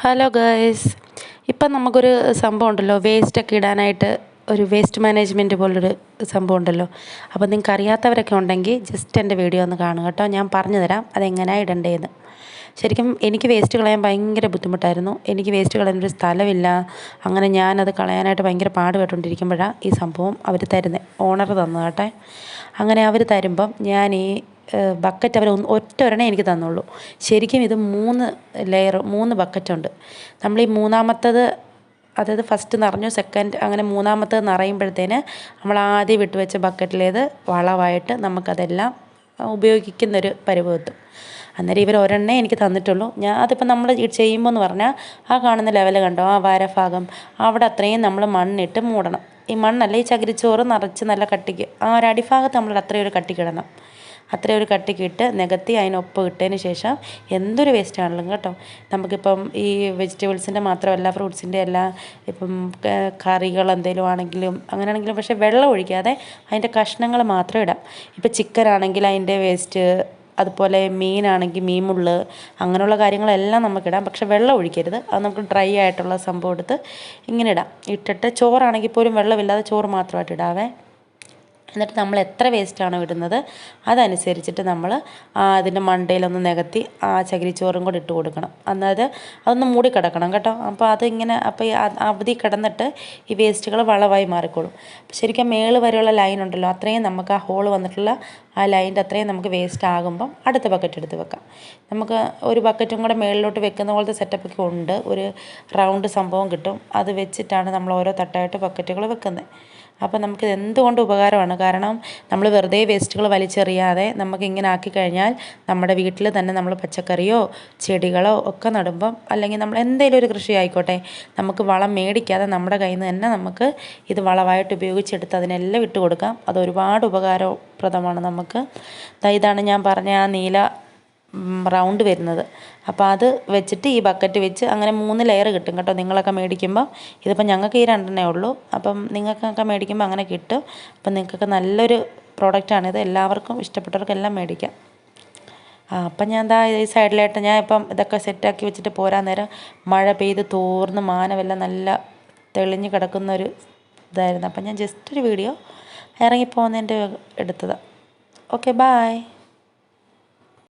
Hello girls, ഇപ്പം നമുക്കൊരു സംഭവം ഉണ്ടല്ലോ, വേസ്റ്റൊക്കെ ഇടാനായിട്ട് ഒരു വേസ്റ്റ് മാനേജ്മെൻറ്റ് പോലൊരു സംഭവം ഉണ്ടല്ലോ. അപ്പോൾ നിങ്ങൾക്ക് അറിയാത്തവരൊക്കെ ഉണ്ടെങ്കിൽ ജസ്റ്റ് എൻ്റെ വീഡിയോ ഒന്ന് കാണുക കേട്ടോ. ഞാൻ പറഞ്ഞു തരാം അതെങ്ങനെയാണ് ഇടേണ്ടതെന്ന്. ശരിക്കും എനിക്ക് വേസ്റ്റ് കളയാൻ ഭയങ്കര ബുദ്ധിമുട്ടായിരുന്നു. എനിക്ക് വേസ്റ്റ് കളയാനൊരു സ്ഥലമില്ല. അങ്ങനെ ഞാനത് കളയാനായിട്ട് ഭയങ്കര പാടുപെട്ടുകൊണ്ടിരിക്കുമ്പോഴാണ് ഈ സംഭവം അവർ തരുന്നത്, ഓണർ തന്നു കേട്ടെ. അങ്ങനെ അവർ തരുമ്പം ഞാൻ ഈ ബക്കറ്റ് അവർ ഒറ്റ ഒരെണ്ണേ എനിക്ക് തന്നുള്ളൂ. ശരിക്കും ഇത് 3 ബക്കറ്റുണ്ട്. നമ്മൾ ഈ മൂന്നാമത്തത്, അതായത് ഫസ്റ്റ് നിറഞ്ഞു, സെക്കൻഡ്, അങ്ങനെ മൂന്നാമത്തത് നിറയുമ്പോഴത്തേന് നമ്മൾ ആദ്യം വിട്ടുവെച്ച ബക്കറ്റിലേത് വളമായിട്ട് നമുക്കതെല്ലാം ഉപയോഗിക്കുന്നൊരു പരുവം എത്തും. അന്നേരം ഇവർ ഒരെണ്ണേ എനിക്ക് തന്നിട്ടുള്ളൂ. അതിപ്പോൾ നമ്മൾ ചെയ്യുമ്പോൾ എന്ന് പറഞ്ഞാൽ ആ കാണുന്ന ലെവൽ കണ്ടോ, ആ വാരഭാഗം അവിടെ അത്രയും നമ്മൾ മണ്ണിട്ട് മൂടണം. ഈ മണ്ണല്ല, ഈ ചകിരിച്ചോറ് നിറച്ച് നല്ല കട്ടിക്ക് ആ ഒരു അടിഭാഗത്ത് നമ്മൾ അത്രയും ഒരു കട്ടിക്കിടണം. അത്രയും ഒരു കട്ടിക്കിട്ട് നികത്തി അതിനൊപ്പം ഇട്ടതിന് ശേഷം എന്തൊരു വേസ്റ്റാണെങ്കിലും കേട്ടോ. നമുക്കിപ്പം ഈ വെജിറ്റബിൾസിൻ്റെ മാത്രമല്ല, ഫ്രൂട്ട്സിൻ്റെ എല്ലാം, ഇപ്പം കറികൾ എന്തെങ്കിലും ആണെങ്കിലും അങ്ങനെയാണെങ്കിലും, പക്ഷേ വെള്ളം ഒഴിക്കാതെ അതിൻ്റെ കഷ്ണങ്ങൾ മാത്രം ഇടാം. ഇപ്പം ചിക്കൻ ആണെങ്കിൽ അതിൻ്റെ വേസ്റ്റ്, അതുപോലെ മീനാണെങ്കിൽ മീൻ മുള്ള്, അങ്ങനെയുള്ള കാര്യങ്ങളെല്ലാം നമുക്കിടാം. പക്ഷേ വെള്ളം ഒഴിക്കരുത്. അത് നമുക്ക് ഡ്രൈ ആയിട്ടുള്ള സംഭവം എടുത്ത് ഇങ്ങനെ ഇടാം. ഇട്ടിട്ട് ചോറാണെങ്കിൽ പോലും വെള്ളമില്ലാതെ ചോറ് മാത്രമായിട്ട് ഇടാവേ. എന്നിട്ട് നമ്മൾ എത്ര വേസ്റ്റാണോ ഇടുന്നത് അതനുസരിച്ചിട്ട് നമ്മൾ അതിൻ്റെ മണ്ടയിലൊന്ന് നികത്തി ആ ചകിരിച്ചോറും കൂടി ഇട്ട് കൊടുക്കണം. അതൊന്ന് മൂടി കിടക്കണം കേട്ടോ. അപ്പോൾ അതിങ്ങനെ അപ്പോൾ ഈ അവധി കിടന്നിട്ട് ഈ വേസ്റ്റുകൾ വളമായി മാറിക്കോളും. ശരിക്കും മേള് വരെയുള്ള ലൈൻ ഉണ്ടല്ലോ, അത്രയും നമുക്ക് ആ ഹോള് വന്നിട്ടുള്ള ആ ലൈൻ്റെ അത്രയും നമുക്ക് വേസ്റ്റ് ആകുമ്പം അടുത്ത ബക്കറ്റ് എടുത്ത് വെക്കാം. നമുക്ക് ഒരു ബക്കറ്റും കൂടെ മേളിലോട്ട് വെക്കുന്ന പോലത്തെ സെറ്റപ്പൊക്കെ ഉണ്ട്. ഒരു റൗണ്ട് സംഭവം കിട്ടും. അത് വെച്ചിട്ടാണ് നമ്മൾ ഓരോ തട്ടായിട്ട് ബക്കറ്റുകൾ വെക്കുന്നത്. അപ്പോൾ നമുക്കിത് എന്തുകൊണ്ട് ഉപകാരമാണ്. കാരണം നമ്മൾ വെറുതെ വേസ്റ്റുകൾ വലിച്ചെറിയാതെ നമുക്കിങ്ങനെ ആക്കിക്കഴിഞ്ഞാൽ നമ്മുടെ വീട്ടിൽ തന്നെ നമ്മൾ പച്ചക്കറിയോ ചെടികളോ ഒക്കെ നടുമ്പം, അല്ലെങ്കിൽ നമ്മൾ എന്തെങ്കിലും ഒരു കൃഷി ആയിക്കോട്ടെ, നമുക്ക് വളം മേടിക്കാതെ നമ്മുടെ കയ്യിൽ നിന്ന് തന്നെ നമുക്ക് ഇത് വളമായിട്ട് ഉപയോഗിച്ചെടുത്ത് അതിനെല്ലാം ഇട്ട് കൊടുക്കാം. അത് ഒരുപാട് ഉപകാരപ്രദമാണ് നമുക്ക്. ഇതാണ് ഞാൻ പറഞ്ഞ ആ നീല റൗണ്ട് വരുന്നത്. അപ്പോൾ അത് വെച്ചിട്ട് ഈ ബക്കറ്റ് വെച്ച് അങ്ങനെ 3 ലെയർ കിട്ടും കേട്ടോ നിങ്ങളൊക്കെ മേടിക്കുമ്പോൾ. ഇതിപ്പോൾ ഞങ്ങൾക്ക് ഈ 2 ഉള്ളൂ. അപ്പം നിങ്ങൾക്കൊക്കെ മേടിക്കുമ്പോൾ അങ്ങനെ കിട്ടും. അപ്പം നിങ്ങൾക്കൊക്കെ നല്ലൊരു പ്രോഡക്റ്റാണിത്. എല്ലാവർക്കും ഇഷ്ടപ്പെട്ടവർക്കെല്ലാം മേടിക്കാം. അപ്പം ഞാൻ ഈ സൈഡിലായിട്ട് ഞാൻ ഇപ്പം ഇതൊക്കെ സെറ്റാക്കി വെച്ചിട്ട് പോരാൻ നേരം മഴ പെയ്ത് തോർന്ന് മാനമെല്ലാം നല്ല തെളിഞ്ഞ് കിടക്കുന്നൊരു ഇതായിരുന്നു. അപ്പം ഞാൻ ജസ്റ്റ് ഒരു വീഡിയോ ഇറങ്ങിപ്പോകുന്നതിൻ്റെ എടുത്തതാണ്. Okay, bye.